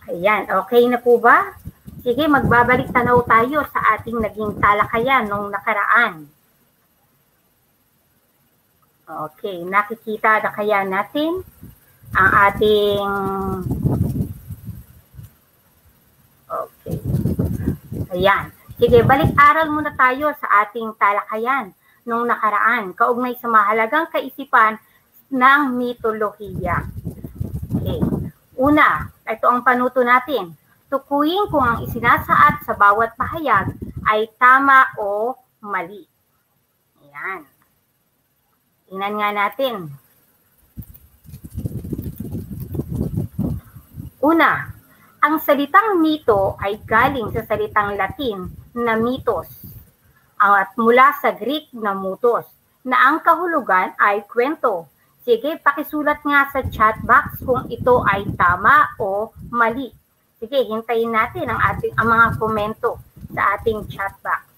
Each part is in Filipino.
Ayan, okay na po ba? Sige, magbabalik tanaw tayo sa ating naging talakayan nung nakaraan. Okay, nakikita na kaya natin ang ating... Okay. Ayan. Sige, balik-aral muna tayo sa ating talakayan nung nakaraan, kaugnay sa mahalagang kaisipan ng mitolohiya. Okay. Una, ito ang panuto natin. Tukuyin kung ang isinasaad sa bawat pahayag ay tama o mali. Ayan. Tingnan nga natin. Una, ang salitang mito ay galing sa salitang Latin na mythos at mula sa Greek na mutos, na ang kahulugan ay kwento. Sige, pakisulat nga sa chat box kung ito ay tama o mali. Sige, hintayin natin ang mga komento sa ating chat box.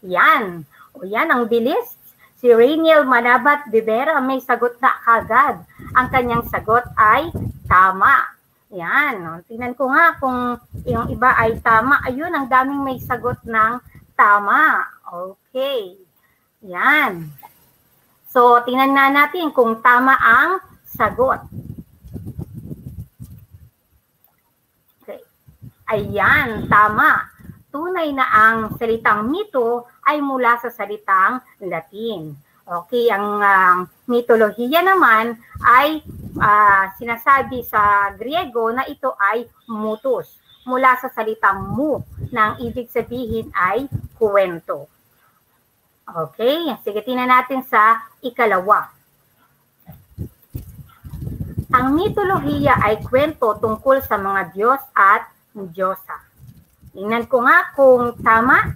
Yan. O yan, ang bilis. Si Rainiel Manabat de Vera may sagot na kagad. Ang kanyang sagot ay tama. Yan. Tingnan ko nga kung yung iba ay tama. Ayun, ang daming may sagot ng tama. Okay. Yan. So, tingnan na natin kung tama ang sagot. Okay. Ayan, tama. Tunay na ang salitang mito ay mula sa salitang Latin. Okay, ang mitolohiya naman ay sinasabi sa Griego na ito ay mutos. Mula sa salitang mu, na ang ibig sabihin ay kwento. Okay, sige, tingnan natin sa ikalawa. Ang mitolohiya ay kwento tungkol sa mga Diyos at Diyosa. Tingnan ko nga kung tama.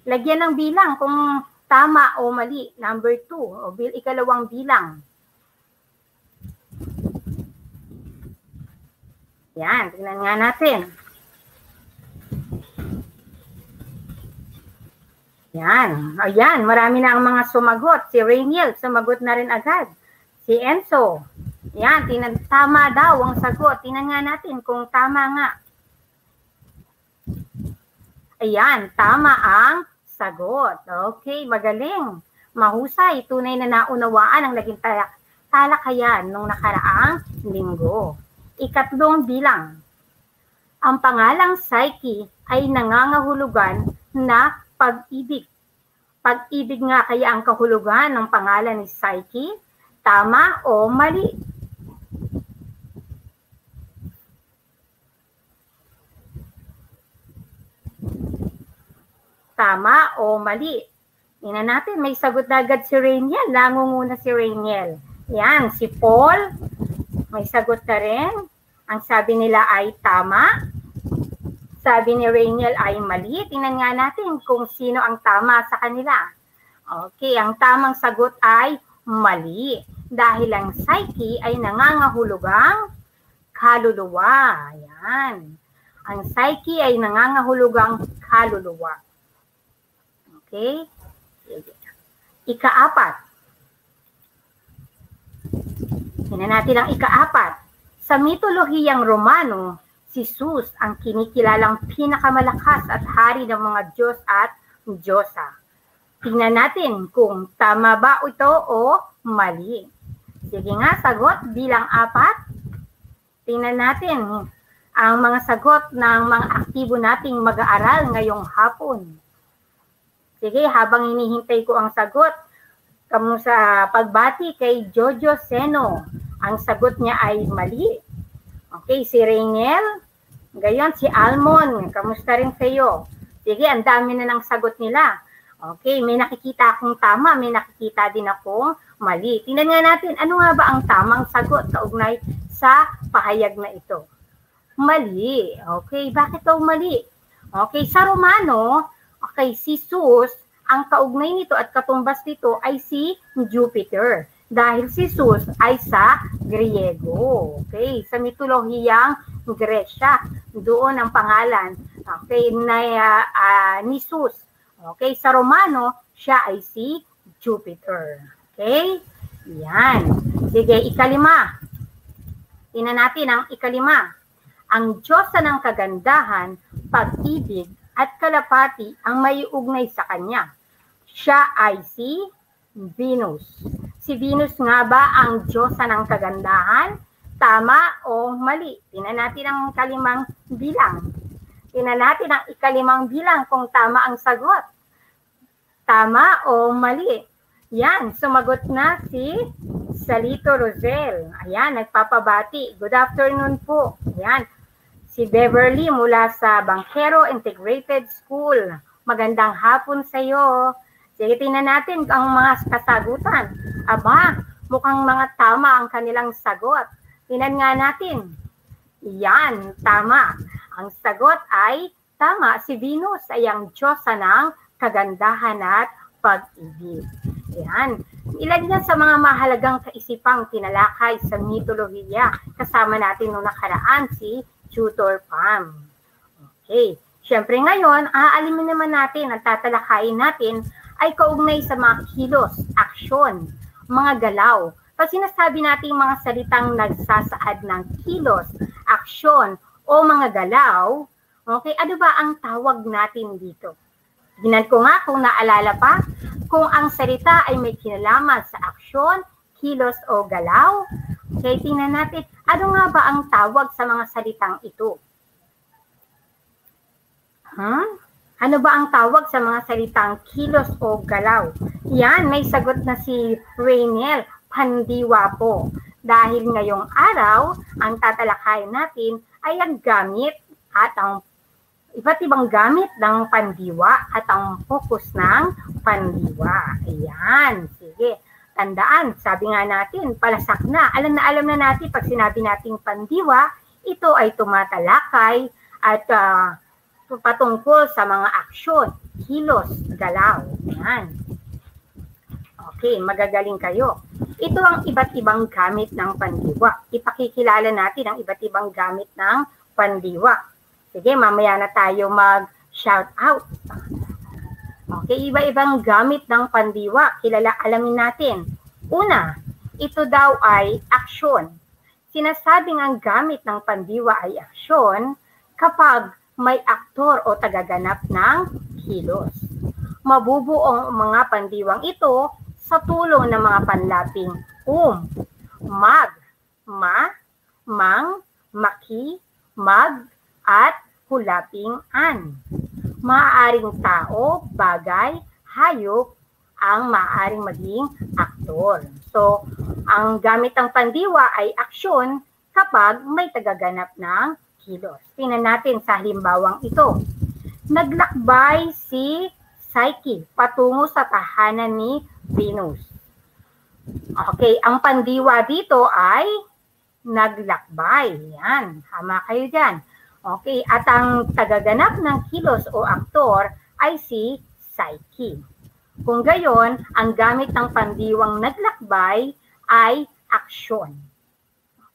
Lagyan ng bilang kung tama o mali. Number 2, o ikalawang bilang. Yan, tingnan nga natin. Yan. Ayan, marami na ang mga sumagot. Si Rainiel, sumagot na rin agad. Si Enzo. Yan, tama daw ang sagot. Tingnan nga natin kung tama nga. Ayan, tama ang sagot. Okay, magaling. Mahusay. Tunay na naunawaan ang naging talakayan nung nakaraang linggo. Ikatlong bilang. Ang pangalang Psyche ay nangangahulugan na pag-ibig. Pag-ibig nga kaya ang kahulugan ng pangalan ni Psyche? Tama o mali? Tama o mali? Tingnan natin, may sagot na agad si Rainiel. Nangunguna si Rainiel. Yan, si Paul, may sagot na rin. Ang sabi nila ay tama. Sabi ni Rainiel ay mali. Tingnan nga natin kung sino ang tama sa kanila. Okay, ang tamang sagot ay mali. Dahil ang Psyche ay nangangahulugang kaluluwa. Ayan. Ang Psyche ay nangangahulugang kaluluwa. Okay? Ika-4. Tingnan natin ang ika-4. Sa mitolohiyang Romano, si Zeus ang kinikilalang pinakamalakas at hari ng mga Diyos at Diyosa. Tingnan natin kung tama ba ito o mali. Sige nga, sagot bilang 4. Tingnan natin ang mga sagot ng mga aktibo nating mag-aaral ngayong hapon. Sige, habang hinihintay ko ang sagot, kamu sa pagbati kay Jojo Seno. Ang sagot niya ay mali. Okay, si Rainiel. Gayon, si Almon. Kamusta rin kayo? Sige, ang dami na ng sagot nila. Okay, may nakikita akong tama, may nakikita din akong mali. Tingnan nga natin, ano nga ba ang tamang sagot kaugnay sa pahayag na ito? Mali. Okay, bakit daw mali? Okay, sa Romano, okay, si Zeus, ang kaugnay nito at katumbas nito ay si Jupiter. Dahil si Zeus ay sa Griego. Okay, sa mitolohiyang Gresya, doon ang pangalan. Okay, ni Zeus. Okay, sa Romano, siya ay si Jupiter. Okay, yan. Sige, ika-5. Tingnan natin ang ikalima. Ang Diyosa ng kagandahan, pag-ibig at kalapati ang maiugnay sa kanya. Siya ay si Venus. Si Venus nga ba ang Diyosa ng kagandahan? Tama o mali? Tingnan natin ang kalimang bilang. Tingnan natin ang ikalimang bilang kung tama ang sagot. Tama o mali? Yan, sumagot na si Salito Rosel. Ayan, nagpapabati. Good afternoon po. Ayan, si Beverly mula sa Bangkero Integrated School. Magandang hapon sa iyo. Sige, tingnan natin ang mga kasagutan. Aba, mukhang mga tama ang kanilang sagot. Tingnan nga natin. Yan, tama. Ang sagot ay tama. Si Venus ay ang Diyosa ng kagandahan at pag-ibig. Yan. Ilan yan sa mga mahalagang kaisipang tinalakay sa mitolohiya. Kasama natin nung nakaraan si Tutor Pam. Okay. Siyempre ngayon, aalimin naman natin, ang tatalakayin natin ay kaugnay sa mga kilos, aksyon, mga galaw. Pag sinasabi natin mga salitang nagsasaad ng kilos, aksyon, o mga galaw, okay, ano ba ang tawag natin dito? Tingnan ko nga kung naalala pa, kung ang salita ay may kinalaman sa aksyon, kilos o galaw. Okay, tingnan natin, ano nga ba ang tawag sa mga salitang ito? Ano ba ang tawag sa mga salitang kilos o galaw? Yan, may sagot na si Rainiel, pandiwa po. Dahil ngayong araw, ang tatalakayin natin ay ang gamit at ang iba't ibang gamit ng pandiwa at ang focus ng pandiwa. Ayan, sige. Tandaan, sabi nga natin, palasak na. Alam na natin pag sinabi nating pandiwa, ito ay tumatalakay at patungkol sa mga aksyon, kilos, galaw. Ayan. Okay, magagaling kayo. Ito ang iba't ibang gamit ng pandiwa. Ipakikilala natin ang iba't ibang gamit ng pandiwa. Sige, mamaya na tayo mag-shout out. Okay, iba-ibang gamit ng pandiwa. Alamin natin. Una, ito daw ay aksyon. Sinasabing ang gamit ng pandiwa ay aksyon kapag may aktor o tagaganap ng kilos. Mabubuo ang mga pandiwang ito sa tulong ng mga panlaping mag, ma, mang, maki, mag, at hulaping an. Maaaring tao, bagay, hayop ang maaaring maging aktor. So, ang gamit ng pandiwa ay aksyon kapag may tagaganap ng kilos. Tingnan natin sa halimbawang ito. Naglakbay si Psyche patungo sa tahanan ni Venus. Okay, ang pandiwa dito ay naglakbay. Yan, tama kayo dyan. Okay, at ang tagaganap ng kilos o aktor ay si Psyche. Kung gayon, ang gamit ng pandiwang naglakbay ay aksyon.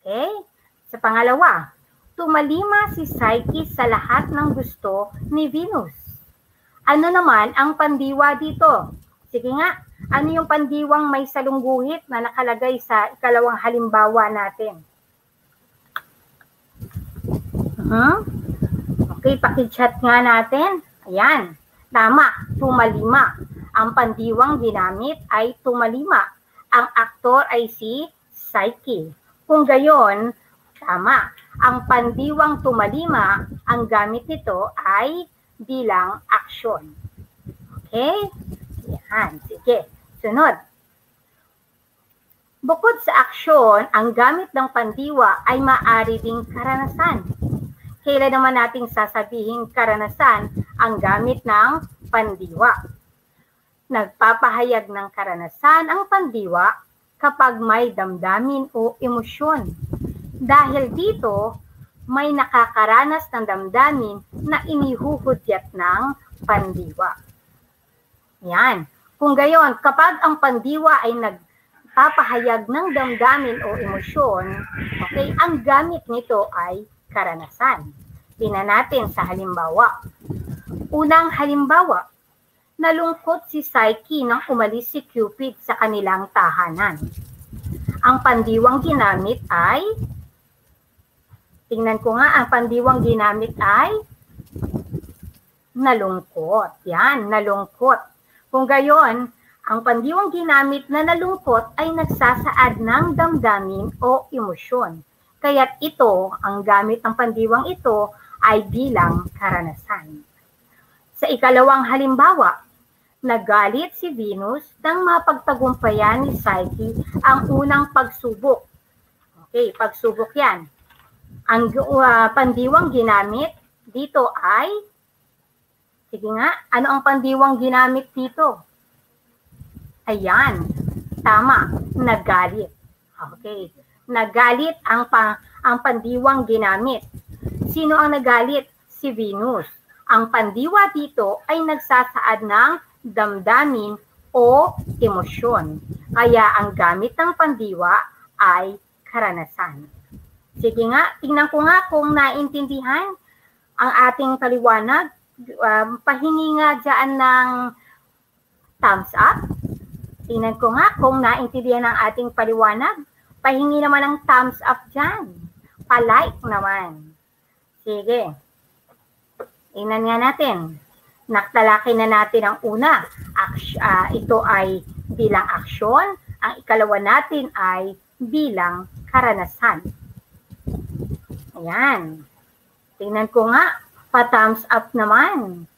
Okay? Sa pangalawa, tumalima si Psyche sa lahat ng gusto ni Venus. Ano naman ang pandiwa dito? Sige nga, ano yung pandiwang may salungguhit na nakalagay sa ikalawang halimbawa natin? Okay, pakichat nga natin. Ayan, tama, tumalima. Ang pandiwang ginamit ay tumalima. Ang aktor ay si Psyche. Kung gayon, tama. Ang pandiwang tumalima, ang gamit nito ay bilang aksyon. Okay? Yan, sige. Sunod. Bukod sa aksyon, ang gamit ng pandiwa ay maaari ding karanasan. Kailan naman nating sasabihin karanasan ang gamit ng pandiwa? Nagpapahayag ng karanasan ang pandiwa kapag may damdamin o emosyon. Dahil dito, may nakakaranas ng damdamin na inihuhudyat ng pandiwa. Yan. Kung gayon, kapag ang pandiwa ay nagpapahayag ng damdamin o emosyon, okay, ang gamit nito ay karanasan. Tingnan natin sa halimbawa. Unang halimbawa, nalungkot si Psyche nang umalis si Cupid sa kanilang tahanan. Ang pandiwang ginamit ay tingnan ko nga, ang pandiwang ginamit ay nalungkot. Yan, nalungkot. Kung gayon, ang pandiwang ginamit na nalungkot ay nagsasaad ng damdamin o emosyon. Kaya't ito, ang gamit ng pandiwang ito ay bilang karanasan. Sa ikalawang halimbawa, nagalit si Venus nang mapagtagumpayan ni Psyche ang unang pagsubok. Okay, pagsubok yan. Ang pandiwang ginamit dito ay, sige nga, ano ang pandiwang ginamit dito? Ayan, tama, nagalit. Okay, nagalit ang pandiwang ginamit. Sino ang nagalit? Si Venus. Ang pandiwa dito ay nagsasaad ng damdamin o emosyon. Kaya ang gamit ng pandiwa ay karanasan. Sige nga, tingnan ko nga kung naintindihan ang ating paliwanag. Pahingi nga dyan ng thumbs up. Tingnan ko nga kung naintindihan ang ating paliwanag. Pahingi naman ng thumbs up dyan. Pa-like naman. Sige. Tingnan nga natin. Naktalaki na natin ang una. Ito ay bilang aksyon. Ang ikalawa natin ay bilang karanasan. Ayan. Tingnan ko nga. Pa-thumbs up naman.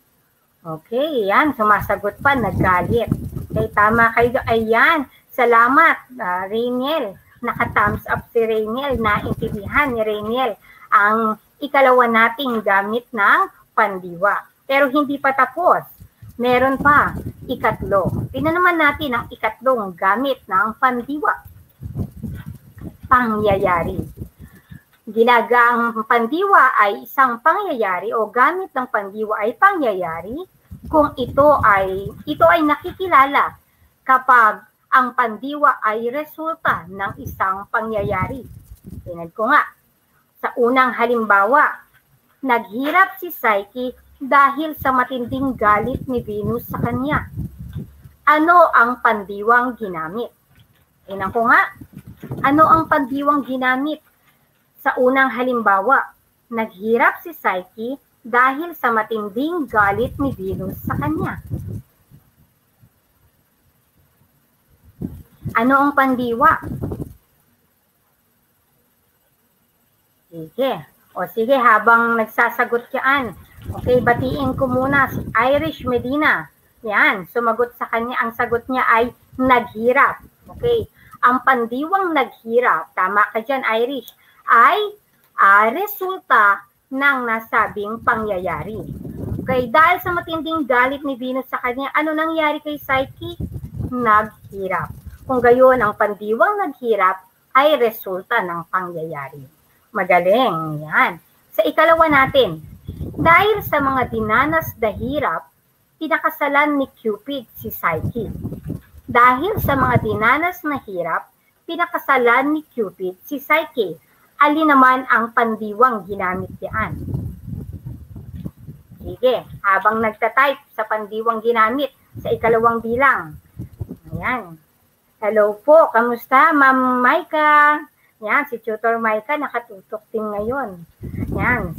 Okay, yan. Sumasagot pa. Nagalit. Okay, tama kayo. Ayan. Salamat, Rainiel. Naka-thumbs up si Rainiel. Naintindihan ni Rainiel ang ikalawa nating gamit ng pandiwa. Pero hindi pa tapos. Meron pa, ikatlo. Tingnan naman natin ang ikatlong gamit ng pandiwa. Pangyayari. Ginagang pandiwa ay isang pangyayari o gamit ng pandiwa ay pangyayari kung ito ay nakikilala kapag ang pandiwa ay resulta ng isang pangyayari. Tingnan ko nga. Sa unang halimbawa, naghirap si Psyche dahil sa matinding galit ni Venus sa kanya. Ano ang pandiwang ginamit? Tingnan ko nga. Ano ang pandiwang ginamit? Sa unang halimbawa, naghirap si Psyche dahil sa matinding galit ni Venus sa kanya. Ano ang pandiwa? Sige. O sige, habang nagsasagot yan. Okay, batiin ko muna si Irish Medina. Yan, sumagot sa kanya. Ang sagot niya ay naghirap. Okay, ang pandiwang naghirap, tama ka dyan, Irish, ay resulta ng nasabing pangyayari. Okay, dahil sa matinding galit ni Venus sa kanya, ano nangyari kay Psyche? Naghirap. Kung gayon, ang pandiwang naghirap ay resulta ng pangyayari. Magaling, yan. Sa ikalawa natin, dahil sa mga dinanas na hirap, pinakasalan ni Cupid si Psyche. Dahil sa mga dinanas na hirap, pinakasalan ni Cupid si Psyche. Alin naman ang pandiwang ginamit diyan? Sige, habang nagtatype sa pandiwang ginamit sa ikalawang bilang. Ayan. Hello po, kamusta Ma'am Maika? Yan, si Tutor Maika nakatutok din ngayon. Yan.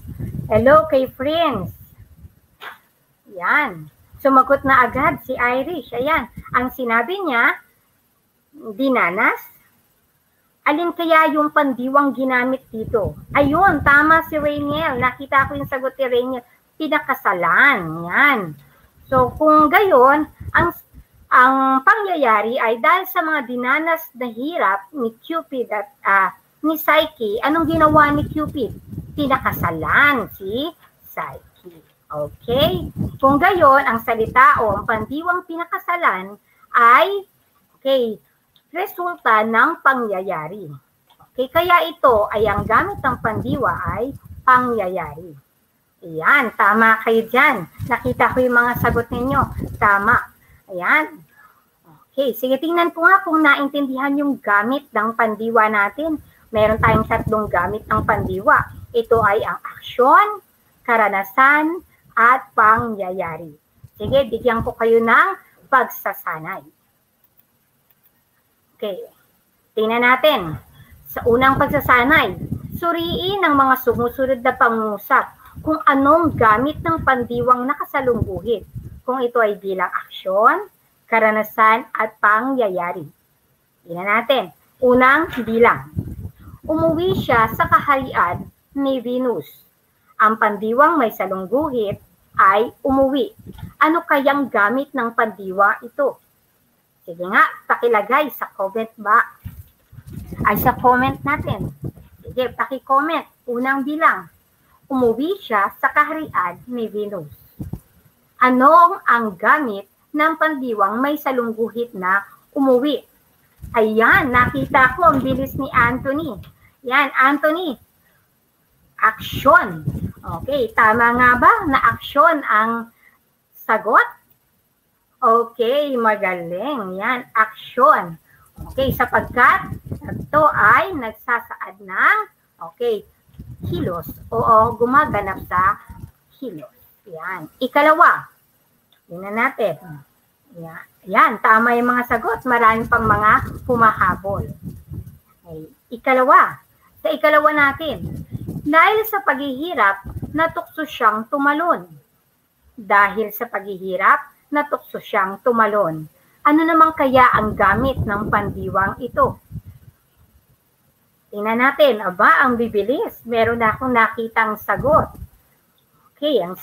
Hello kay friends. Yan. Sumagot na agad si Irish. Ayan. Ang sinabi niya, dinanas. Alin kaya yung pandiwang ginamit dito? Ayun, tama si Rainiel. Nakita ko yung sagot ni Rainiel. Pinakasalan. Yan. So, kung gayon, ang pangyayari ay dahil sa mga dinanas na hirap ni Cupid at ni Psyche, anong ginawa ni Cupid? Pinakasalan si Psyche. Okay? Kung gayon, ang salita o ang pandiwang pinakasalan ay, okay, resulta ng pangyayari. Okay, kaya ito ay ang gamit ng pandiwa ay pangyayari. Ayan, tama kayo dyan. Nakita ko yung mga sagot ninyo. Tama. Ayan. Okay, sige, tingnan ko nga kung naintindihan yung gamit ng pandiwa natin. Meron tayong tatlong gamit ng pandiwa. Ito ay ang aksyon, karanasan, at pangyayari. Sige, bigyan ko kayo ng pagsasanay. Okay, tingnan natin. Sa unang pagsasanay, Suriin ang mga sumusunod na pangungusap kung anong gamit ng pandiwang nakasalungguhit, kung ito ay bilang aksyon, karanasan, at pangyayari. Tingnan natin. Unang bilang. Umuwi siya sa kaharian ni Venus. Ang pandiwang may salungguhit ay umuwi. Ano kayang gamit ng pandiwa ito? Sige nga, pakilagay sa comment ba? Ay sa comment natin. Sige, paki-comment. Unang bilang. Umuwi siya sa kaharian ni Venus. Anong ang gamit ng pandiwang may salungguhit na umuwi? Ayan, nakita ko ang bilis ni Anthony. Yan, Anthony. Aksyon. Okay, tama nga ba na aksyon ang sagot? Okay, magaling. Yan, aksyon. Okay, sapagkat ito ay nagsasaad ng, kilos o gumaganap sa kilos. Yan. Ikalawa. Tingnan natin. Yan, tama yung mga sagot. Marami pang mga humahabol. Okay. Ikalawa. Sa ikalawa natin. Dahil sa paghihirap, natukso siyang tumalon. Dahil sa paghihirap, natukso siyang tumalon. Ano naman kaya ang gamit ng pandiwang ito? Tingnan natin. Aba, ang bibilis. Meron na akong nakitang sagot. Okay, ang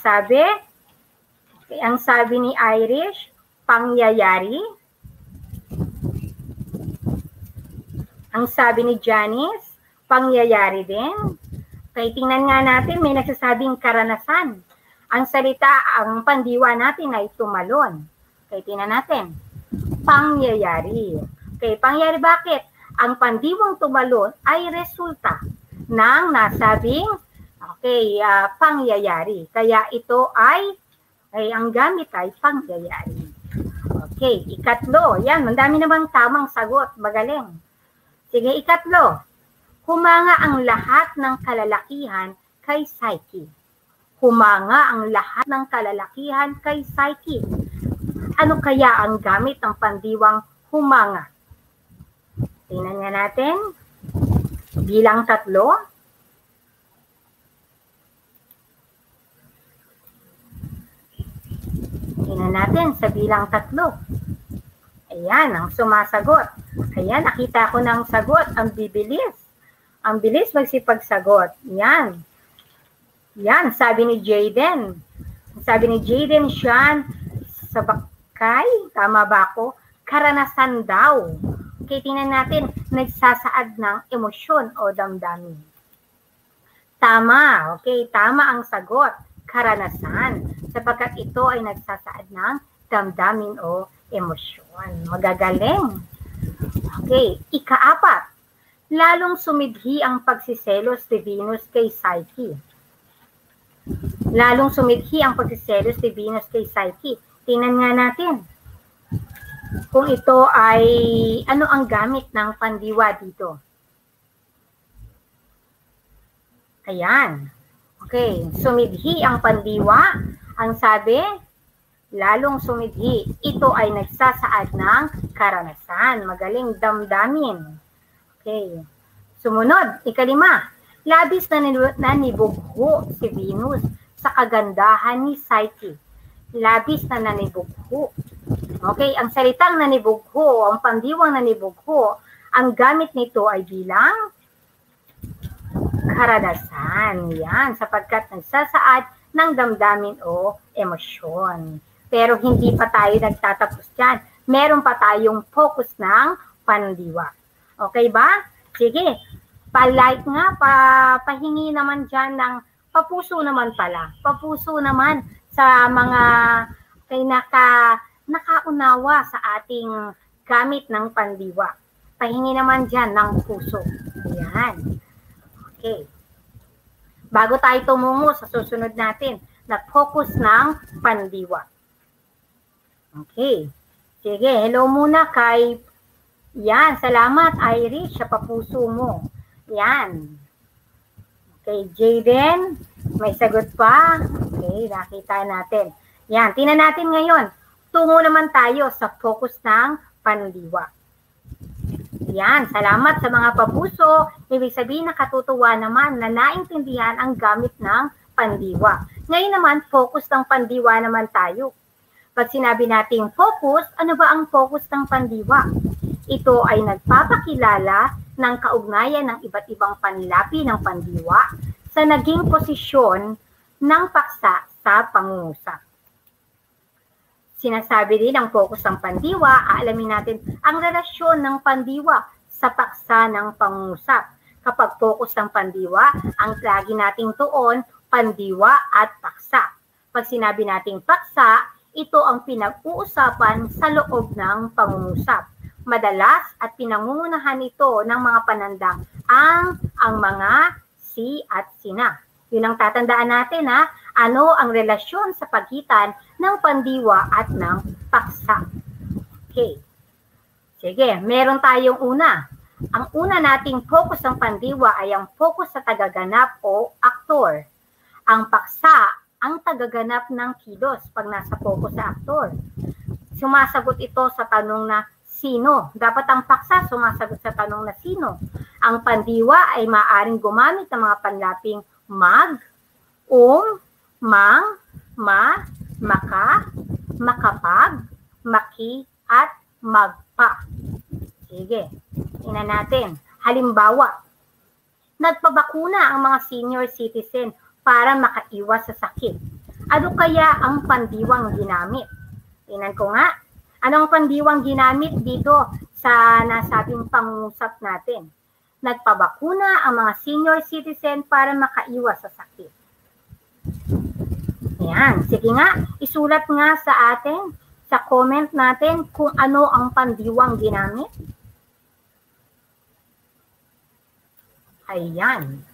sabi ni Irish, pangyayari. Ang sabi ni Janice, pangyayari din. Okay, tingnan nga natin, may nagsasabing karanasan. Ang salita, ang pandiwa natin ay tumalon. Okay, tingnan natin. Pangyayari. Okay, pangyayari bakit? Ang pandiwang tumalon ay resulta ng nasabing pangyayari. Kaya ito ay ang gamit ay pangyayari. Okay, ikatlo. Yan, ang dami namang tamang sagot. Magaling. Sige, ikatlo. Humanga ang lahat ng kalalakihan kay Psyche. Humanga ang lahat ng kalalakihan kay Psyche. Ano kaya ang gamit ng pandiwang humanga? Tingnan nga natin. Bilang 3. Tingnan natin sa bilang 3. Ayan, ang sumasagot. Ayan, nakita ko ng sagot. Ang bibilis. Ang bilis magsipagsagot. Yan. Yan, sabi ni Jaden. Sabi ni Jaden Sean, sa bakay, tama ba ako? Karanasan daw. Okay, tingnan natin, nagsasaad ng emosyon o damdamin. Tama, okay, tama ang sagot. Karanasan, sapagkat ito ay nagsasaad ng damdamin o emosyon. Magagaling. Okay, ika-4. Lalong sumidhi ang pagsiselos ni Venus kay Psyche. Lalong sumidhi ang pagsiselos ni Venus kay Psyche. Tingnan nga natin kung ito ay ano ang gamit ng pandiwa dito. Ayan. Okay, sumidhi ang pandiwa. Ang sabi, lalong sumidhi. Ito ay nagsasaad ng karanasan. Magaling damdamin. Okay. Sumunod, ika-5. Labis na nanibugho si Venus sa kagandahan ni Psyche. Labis na nanibugho. Okay, ang salitang nanibugho, ang pandiwang nanibugho, ang gamit nito ay bilang karanasan. Yan, sapagkat nagsasaad ng damdamin o emosyon. Pero hindi pa tayo nagtatapos dyan. Meron pa tayong focus ng pandiwa. Okay ba? Sige. Pa-like nga, pahingi naman dyan ng papuso naman pala. Papuso naman sa mga nakaunawa sa ating gamit ng pandiwa. Pahingi naman dyan ng puso. Ayan. Okay. Bago tayo tumungo sa susunod natin, na focus ng pandiwa. Okay. Sige, hello muna kay yan, salamat Irish sa papuso mo. Yan. Okay, Jaden, may sagot pa. Okay, nakita natin. Yan, tingnan natin ngayon. Tungo naman tayo sa focus ng pandiwa. Yan, salamat sa mga papuso. Ibig sabihin nakatutuwa naman na naintindihan ang gamit ng pandiwa. Ngayon naman, focus ng pandiwa naman tayo. Pag sinabi nating focus, ano ba ang focus ng pandiwa? Ito ay nagpapakilala ng kaugnayan ng iba't ibang panlapi ng pandiwa sa naging posisyon ng paksa sa pangungusap. Sinasabi din ang focus ng pandiwa, aalamin natin ang relasyon ng pandiwa sa paksa ng pangungusap. Kapag focus ng pandiwa, ang lagi nating tuon, pandiwa at paksa. Pag sinabi nating paksa, ito ang pinag-uusapan sa loob ng pangungusap. Madalas at pinangungunahan ito ng mga panandang ang mga si at sina. Yun ang tatandaan natin ha. Ano ang relasyon sa pagitan ng pandiwa at ng paksa. Okay. Sige, meron tayong una. Ang una nating focus ng pandiwa ay ang focus sa tagaganap o aktor. Ang paksa, ang tagaganap ng kilos pag nasa focus sa aktor. Sumasagot ito sa tanong na sino. Dapat ang paksa sumasagot sa tanong na sino. Ang pandiwa ay maaaring gumamit ng mga panlaping mag, mang, ma, maka, makapag, maki, at magpa. Sige, tingnan natin. Halimbawa, nagpabakuna ang mga senior citizen para makaiwas sa sakit. Ano kaya ang pandiwang ginamit? Tingnan ko nga. Anong pandiwang ginamit dito sa nasabing pangungusap natin? Nagpabakuna ang mga senior citizen para makaiwas sa sakit. Ayan, sige nga, isulat nga sa atin, sa comment natin kung ano ang pandiwang ginamit. Ayan,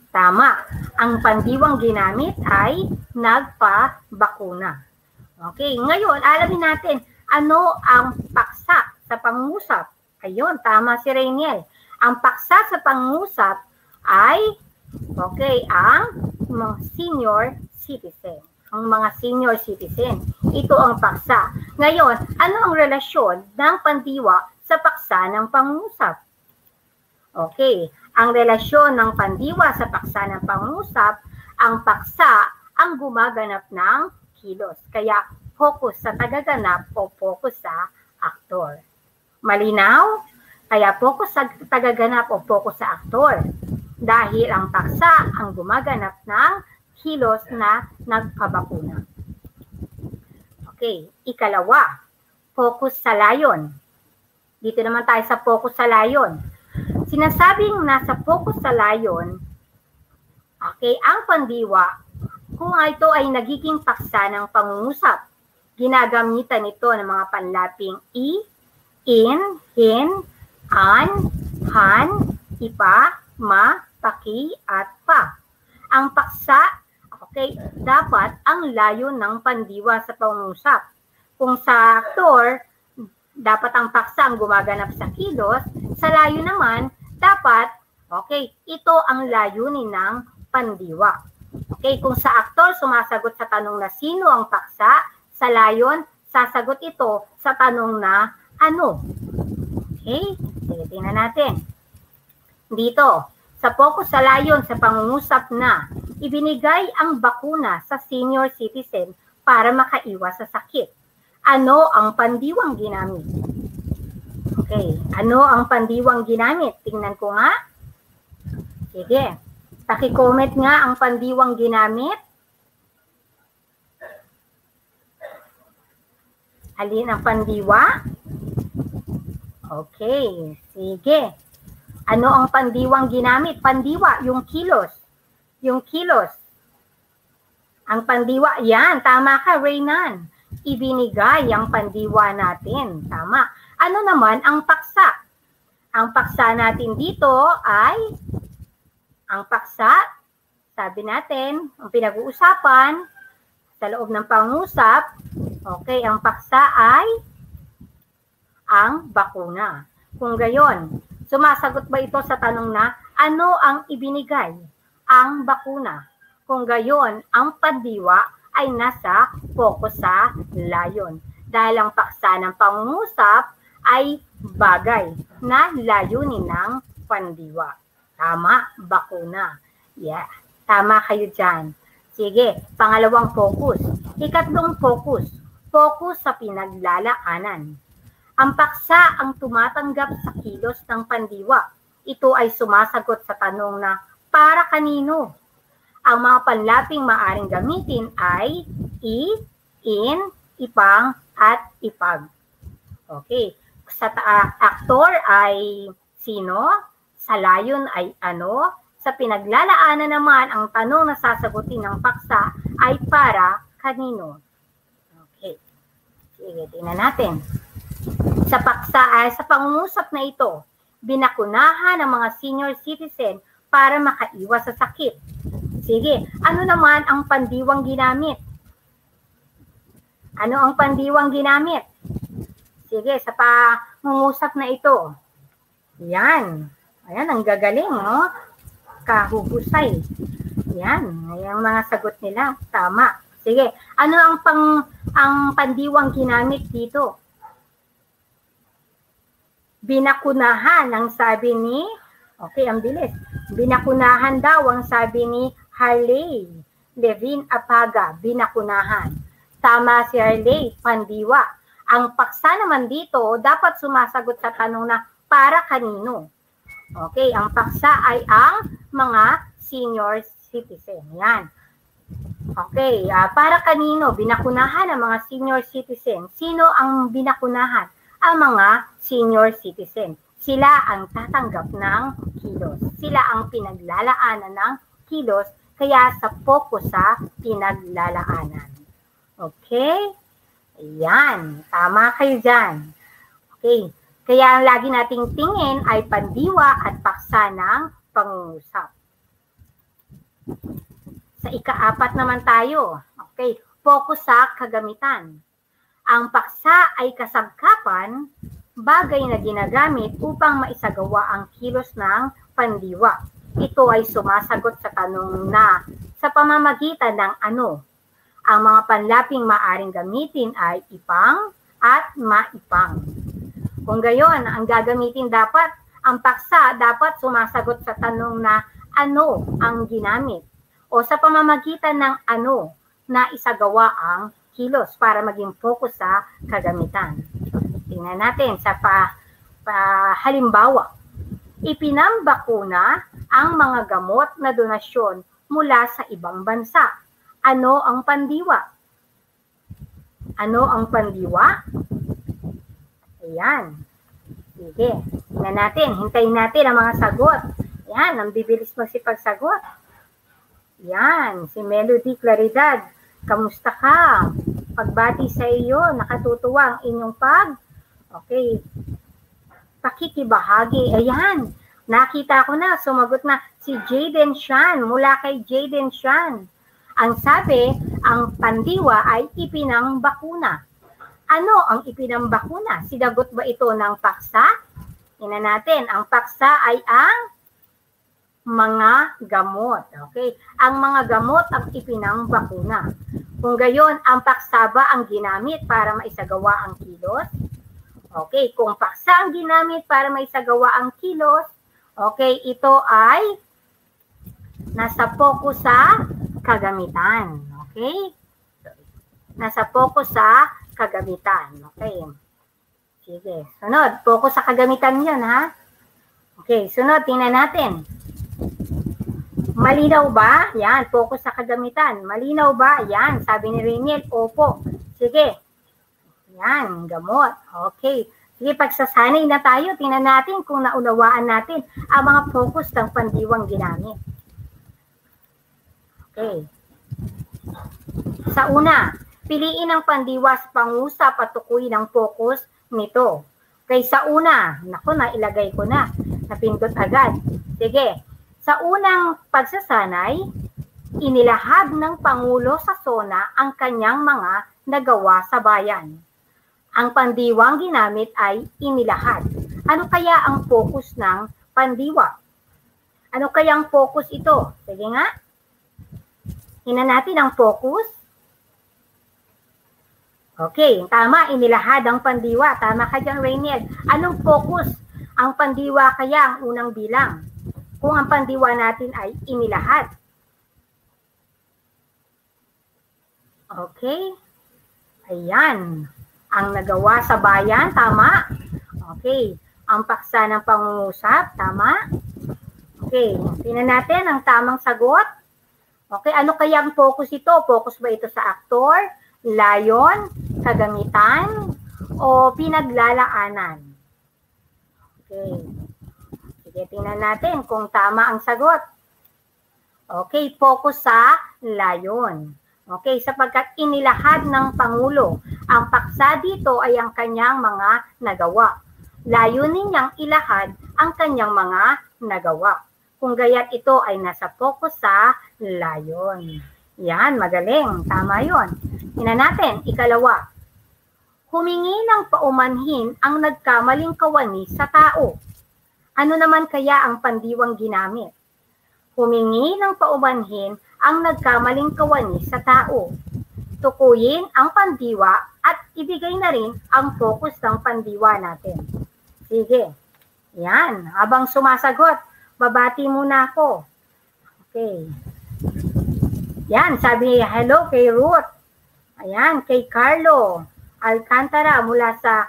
tama. Ang pandiwang ginamit ay nagpabakuna. Okay, ngayon, alamin natin, ano ang paksa sa pangungusap? Ayun, tama si Rainiel. Ang paksa sa pangungusap ay, okay, ang mga senior citizen. Ang mga senior citizen. Ito ang paksa. Ngayon, ano ang relasyon ng pandiwa sa paksa ng pangungusap? Okay, ang relasyon ng pandiwa sa paksa ng pangungusap, ang paksa ang gumaganap ng kilos. Kaya, focus sa tagaganap o focus sa aktor. Malinaw? Kaya focus sa tagaganap o focus sa aktor. Dahil ang paksa ang gumaganap ng kilos na nagpabakuna. Okay, ikalawa, focus sa layon. Dito naman tayo sa focus sa layon. Sinasabing nasa focus sa layon, okay, ang pandiwa, kung ito ay nagiging paksa ng pangungusap, ginagamitan ito ng mga panlaping i, in, hin, an, han, ipa, ma, paki, at pa. Ang paksa, okay, dapat ang layo ng pandiwa sa pangungusap. Kung sa aktor, dapat ang paksa ang gumaganap sa kilos, sa layo naman, dapat, okay, ito ang layunin ng pandiwa. Okay, kung sa aktor, sumasagot sa tanong na sino ang paksa, sa layon, sasagot ito sa tanong na ano. Okay, sige, tingnan natin. Dito, sa focus sa layon sa pangungusap na ibinigay ang bakuna sa senior citizen para makaiwas sa sakit. Ano ang pandiwang ginamit? Okay, ano ang pandiwang ginamit? Tingnan ko nga. Sige, paki-comment nga ang pandiwang ginamit. Alin ang pandiwa? Okay, sige. Ano ang pandiwang ginamit? Pandiwa, yung kilos. Yung kilos. Ang pandiwa, yan, tama ka, Reynan. Ibinigay ang pandiwa natin. Tama. Ano naman ang paksa? Ang paksa natin dito ay, ang paksa, sabi natin, ang pinag-uusapan, sa loob ng pangusap, okay, ang paksa ay ang bakuna. Kung gayon, sumasagot ba ito sa tanong na ano ang ibinigay? Ang bakuna. Kung gayon, ang pandiwa ay nasa focus sa layon. Dahil ang paksa ng pangungusap ay bagay na layunin ng pandiwa. Tama, bakuna. Yeah, tama kayo dyan. Sige, pangalawang focus. Ikatlong focus, focus sa pinaglalaanan. Ang paksa ang tumatanggap sa kilos ng pandiwa. Ito ay sumasagot sa tanong na para kanino. Ang mga panlaping maaring gamitin ay in, ipang, at ipag. Okay. Sa aktor ay sino, sa layon ay ano, sa pinaglalaanan naman ang tanong na sasagutin ng paksa ay para kanino. Okay. Sige, tingnan natin. Sa paksa ay sa pangungusap na ito, binakunahan ng mga senior citizen para makaiwas sa sakit. Sige, ano naman ang pandiwang ginamit? Ano ang pandiwang ginamit? Sige, sa pangungusap na ito. Yan. Ayan, ang gagaling, no? Kahuhusay. Yan, yung mga sagot nila. Tama. Sige, ano ang pandiwang ginamit dito? Binakunahan ang sabi ni, okay, ang bilis. Binakunahan daw ang sabi ni Harley Levin Apaga, binakunahan. Tama si Harley, pandiwa. Ang paksa naman dito, dapat sumasagot sa tanong na para kanino. Okay, ang paksa ay ang mga senior citizen. Yan. Okay, para kanino? Binakunahan ang mga senior citizen. Sino ang binakunahan? Ang mga senior citizen. Sila ang tatanggap ng kilos. Sila ang pinaglalaanan ng kilos, kaya sa focus sa pinaglalaanan. Okay? Ayan. Tama kayo dyan. Okay. Kaya ang lagi nating tingin ay pandiwa at paksa ng pangungusap. Sa ika-4 naman tayo. Okay. Focus sa kagamitan. Ang paksa ay kasangkapan, bagay na ginagamit upang maisagawa ang kilos ng pandiwa. Ito ay sumasagot sa tanong na sa pamamagitan ng ano. Ang mga panlaping maaring gamitin ay ipang at maipang. Kung gayon, ang gagamitin dapat, ang paksa dapat sumasagot sa tanong na ano ang ginamit o sa pamamagitan ng ano na isagawa ang kilos para maging focus sa kagamitan. Tingnan natin sa halimbawa. Ipinambakuna ang mga gamot na donasyon mula sa ibang bansa. Ano ang pandiwa? Ano ang pandiwa? Ayan. Sige. Tingnan natin. Hintayin natin ang mga sagot. Ayan. Ang bibilis magsipagsagot. Ayan. Si Melody Claridad. Kamusta ka? Pagbati sa iyo. Nakatutuwa ang inyong Okay. Pakikibahagi. Ayan. Nakita ko na. Sumagot na si Jaden Shan. Mula kay Jaden Shan. Ang sabi, ang pandiwa ay ipinangbakuna. Ano ang ipinangbakuna? Sinagot ba ito ng paksa? Tingnan natin, ang paksa ay ang mga gamot. Okay? Ang mga gamot ang ipinangbakuna. Kung gayon, ang paksa ba ang ginamit para maisagawa ang kilos? Okay, kung paksa ang ginamit para maisagawa ang kilos, okay, ito ay nasa focus sa kagamitan. Okay? Nasa focus sa kagamitan. Okay. Sige. Sunod. Focus sa kagamitan yun, ha? Okay. Sunod. Tingnan natin. Malinaw ba? Yan. Focus sa kagamitan. Malinaw ba? Yan. Sabi ni Reniel. Opo. Sige. Yan. Gamot. Okay. Sige. Pagsasanay na tayo. Tingnan natin kung naunawaan natin ang mga focus ng pandiwang ginamit. Okay. Sa una, piliin ang pandiwa sa pangusap at tukuy ng focus nito. Okay, sa una, naku, nailagay ko na. Napindot agad. Sige. Sa unang pagsasanay, inilahad ng Pangulo sa SONA ang kanyang mga nagawa sa bayan. Ang pandiwang ginamit ay inilahad. Ano kaya ang focus ng pandiwa? Ano kaya ang focus ito? Sige nga. Tingnan natin ang focus. Okay, tama, inilahad ang pandiwa. Tama ka dyan, Rainiel. Anong focus ang pandiwa kaya ang unang bilang? Kung ang pandiwa natin ay inilahad. Okay. Ayan. Ang nagawa sa bayan, tama. Okay. Ang paksa ng pangungusap, tama. Okay. Tingnan natin ang tamang sagot. Okay, ano kaya ang focus ito? Focus ba ito sa aktor, layon, kagamitan, o pinaglalaanan? Okay. Sige, tingnan natin kung tama ang sagot. Okay, focus sa layon. Okay, sapagkat inilahad ng Pangulo. Ang paksa dito ay ang kanyang mga nagawa. Layunin niyang ilahad ang kanyang mga nagawa. Kung gaya't ito ay nasa focus sa layon. Yan, magaling. Tama yon. Tingnan natin, ikalawa. Humingi ng paumanhin ang nagkamaling kawani sa tao. Ano naman kaya ang pandiwang ginamit? Humingi ng paumanhin ang nagkamaling kawani sa tao. Tukuyin ang pandiwa at ibigay na rin ang focus ng pandiwa natin. Sige. Yan. Habang sumasagot, babati muna ako. Okay. Yan, sabi hello kay Ruth. Ayan, kay Carlo Alcantara mula sa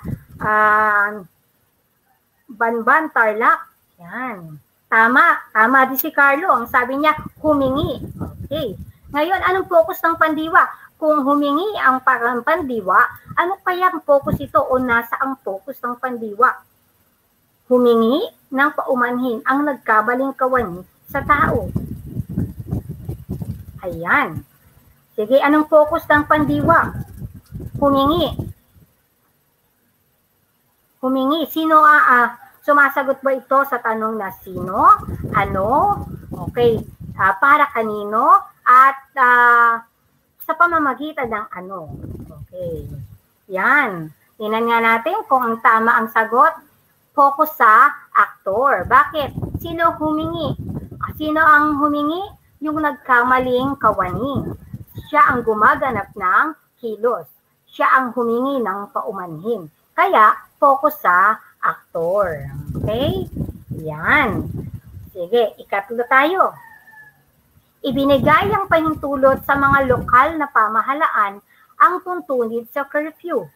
Banban, Tarlac. Yan. Tama din si Carlo. Ang sabi niya, humingi. Okay. Ngayon, anong focus ng pandiwa? Kung humingi ang pandiwa, ano kaya ang focus ito o nasa ang focus ng pandiwa? Humingi ng paumanhin ang nagkabaling kawani sa tao. Ayan. Sige, anong focus ng pandiwa? Humingi. Humingi. Sino sumasagot ba ito sa tanong na sino? Ano? Okay. Para kanino? At sa pamamagitan ng ano? Okay. Yan. Tingnan nga natin kung ang tama ang sagot. Focus sa aktor. Bakit? Sino humingi? Sino ang humingi? Yung nagkamaling kawani. Siya ang gumaganap ng kilos. Siya ang humingi ng paumanhin. Kaya, focus sa aktor. Okay? Yan. Sige, ikatlo tayo. Ibinigay ang pahintulot sa mga lokal na pamahalaan ang tuntunin sa curfew.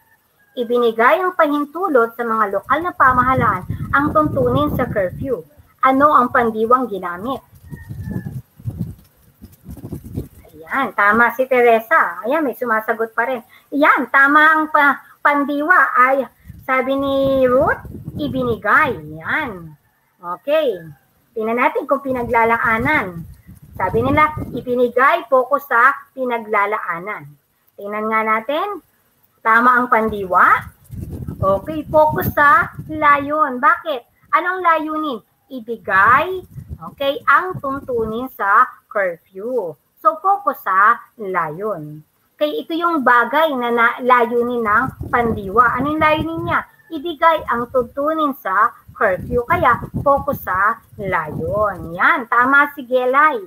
Ibinigay ang pahintulot sa mga lokal na pamahalaan ang tuntunin sa curfew. Ano ang pandiwang ginamit? Ayan, tama si Teresa. Ayan, may sumasagot pa rin. Ayan, tama ang pandiwa ay, sabi ni Ruth, ibinigay. Ayan. Okay. Tingnan natin kung pinaglalaanan. Sabi nila, ibinigay focus sa pinaglalaanan. Tingnan nga natin. Tama ang pandiwa. Okay, focus sa layon. Bakit? Anong layunin? Ibigay, okay, ang tuntunin sa curfew. So, focus sa layon. Okay, ito yung bagay na layunin ng pandiwa. Ano yung layunin niya? Ibigay ang tuntunin sa curfew. Kaya, focus sa layon. Yan, tama si Gelay.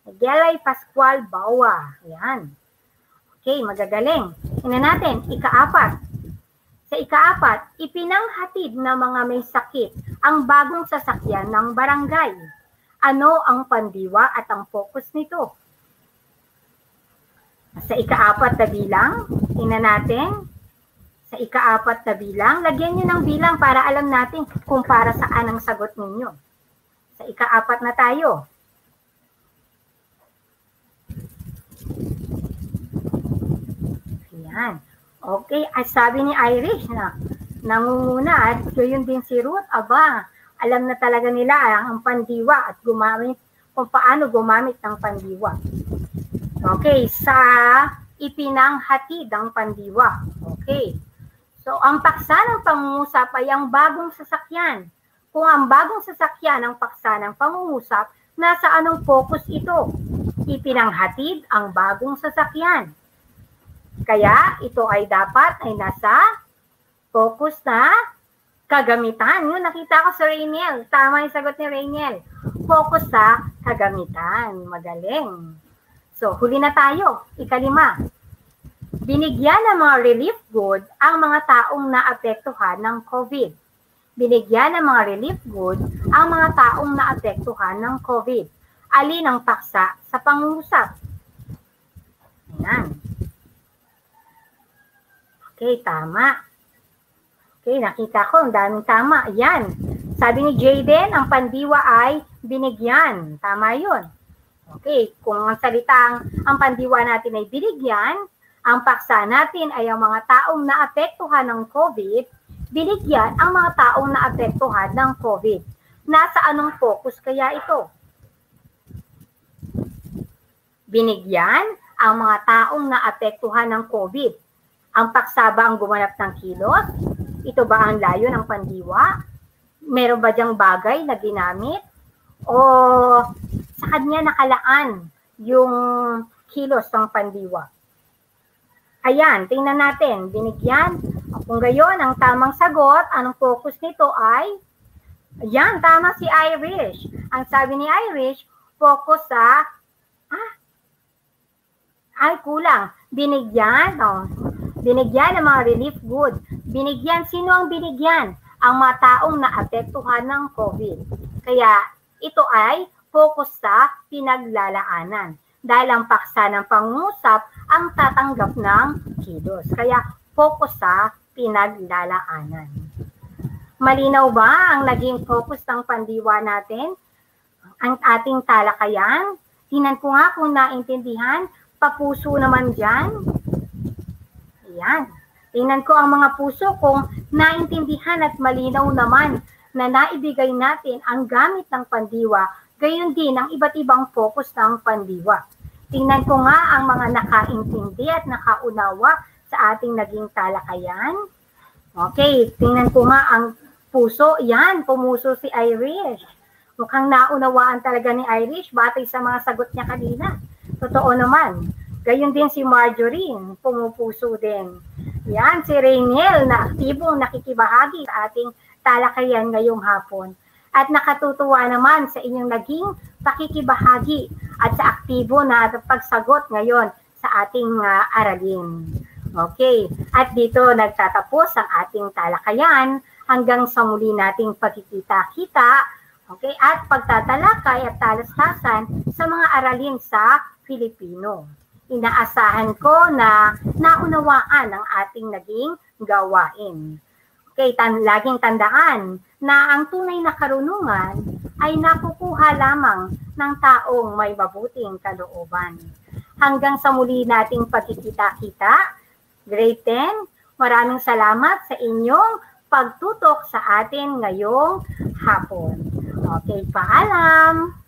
Gelay Pascual Bawa. Yan. Okay, magagaling. Tingnan natin, ikaapat. Sa ikaapat, ipinanghatid na mga may sakit ang bagong sasakyan ng barangay. Ano ang pandiwa at ang focus nito? Sa ikaapat na bilang, tingnan natin. Sa ikaapat na bilang, lagyan nyo ng bilang para alam natin kung para saan ang sagot ninyo. Sa ikaapat na tayo. Yan. Okay, at sabi ni Irish na nangunguna at yun din si Ruth, aba, alam na talaga nila ang pandiwa at gumamit, kung paano gumamit ng pandiwa. Okay, sa ipinanghatid ang pandiwa. Okay. So, ang paksa ng pangungusap ay ang bagong sasakyan. Kung ang bagong sasakyan ang paksa ng pangungusap, nasa anong focus ito? Ipinanghatid ang bagong sasakyan. Kaya ito ay dapat ay nasa focus na kagamitan. Yun, nakita ko sa Rainiel. Tama yung sagot ni Rainiel. Focus sa kagamitan. Magaling. So, huli na tayo. Ikalima. Binigyan ng mga relief goods ang mga taong naapektuhan ng COVID. Binigyan ng mga relief goods ang mga taong naapektuhan ng COVID. Alin ang paksa sa pangungusap? Ayan. Okay, tama. Okay, nakita ko, ang daming tama. Ayan. Sabi ni Jayden, ang pandiwa ay binigyan. Tama yun. Okay, kung ang salitang ang pandiwa natin ay binigyan, ang paksa natin ay ang mga taong naapektuhan ng COVID, binigyan ang mga taong naapektuhan ng COVID. Nasa anong focus kaya ito? Binigyan ang mga taong naapektuhan ng COVID. Ang paksa ba ang gumanap ng kilos? Ito ba ang layo ng pandiwa? Meron ba diyang bagay na ginamit? O sa kanya nakalaan yung kilos ng pandiwa? Ayan, tingnan natin. Binigyan. Kung gayon, ang tamang sagot, anong focus nito ay, ayan, tama si Irish. Ang sabi ni Irish, focus sa, ay kulang. Binigyan, binigyan ng mga relief goods. Binigyan, sino ang binigyan? Ang mga taong naapektuhan ng COVID. Kaya ito ay focus sa pinaglalaanan. Dahil ang paksa ng pangungusap ang tatanggap ng kilos. Kaya focus sa pinaglalaanan. Malinaw ba ang naging focus ng pandiwa natin? Ang ating talakayan? Tingnan ko nga kung naintindihan. Papuso naman dyan. Ayan. Tingnan ko ang mga puso kung naintindihan at malinaw naman na naibigay natin ang gamit ng pandiwa, gayon din ang iba't ibang focus ng pandiwa. Tingnan ko nga ang mga nakaintindi at nakaunawa sa ating naging talakayan. Okay, tingnan ko nga ang puso. Yan, pumuso si Irish. Mukhang naunawaan talaga ni Irish batay sa mga sagot niya kanina. Totoo naman. Gayon din si Marjorie, pumupuso din. Yan, si Rainiel na aktibong nakikibahagi sa ating talakayan ngayong hapon. At nakatutuwa naman sa inyong naging pakikibahagi at sa aktibo na pagsagot ngayon sa ating aralin. Okay, at dito nagtatapos ang ating talakayan hanggang sa muli nating pagkikita-kita, okay, at pagtatalakay at talastasan sa mga aralin sa Filipino. Inaasahan ko na naunawaan ang ating naging gawain. Okay, laging tandaan na ang tunay na karunungan ay nakukuha lamang ng taong may mabuting kalooban. Hanggang sa muli nating pagkikita-kita, Grade 10, maraming salamat sa inyong pagtutok sa atin ngayong hapon. Okay, paalam!